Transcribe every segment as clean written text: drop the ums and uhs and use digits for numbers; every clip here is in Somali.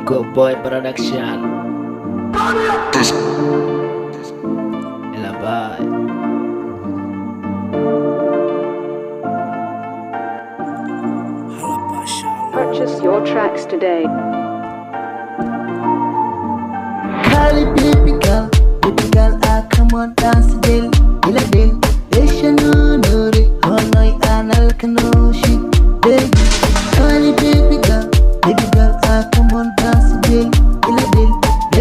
Go Boy Production. Ela vai. Purchase your tracks today. Kali baby girl, ah come on dance del, ila del, Asian nuri, honoi anal kanoshi, baby. Kali baby girl, ah come on dance del, ila del,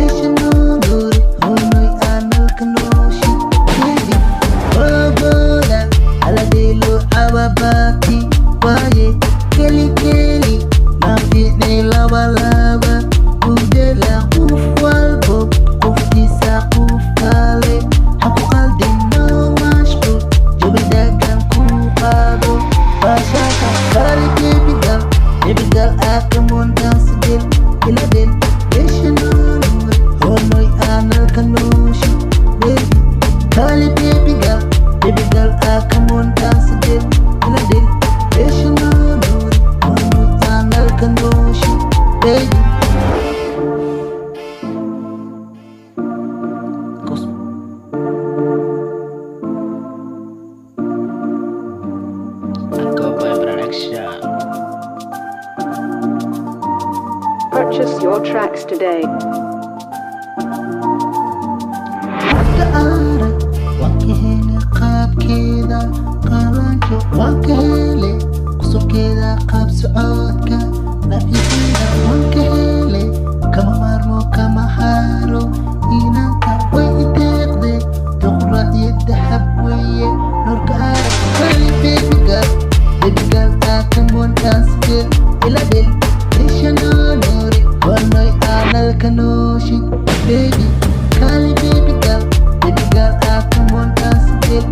Asian nuri, honoi anal kanoshi, baby. Oh bola, ala delu awabati, waye, keli, nafi ne lava lava, udela ufwal bob. Baby girl, I come on dance del, ila del, Asian nuri, honoi anal kanoshi, baby. Kali baby girl, I come on dance del, ila del, Asian nuri, honoi anal kanoshi, baby. Go Boy Production. Purchase your tracks today. Ada wakihele qaab keeda qaranjo wakihele kusubkeeda qaab socodka nafisida wakihele kama marmo kama haro inanka way iteeqde duqra iyo dahab weye nurka arag kali baby girl come on dance del ila del Asian nuri honoi anal kanoshi baby. Kali baby girl, come on dance del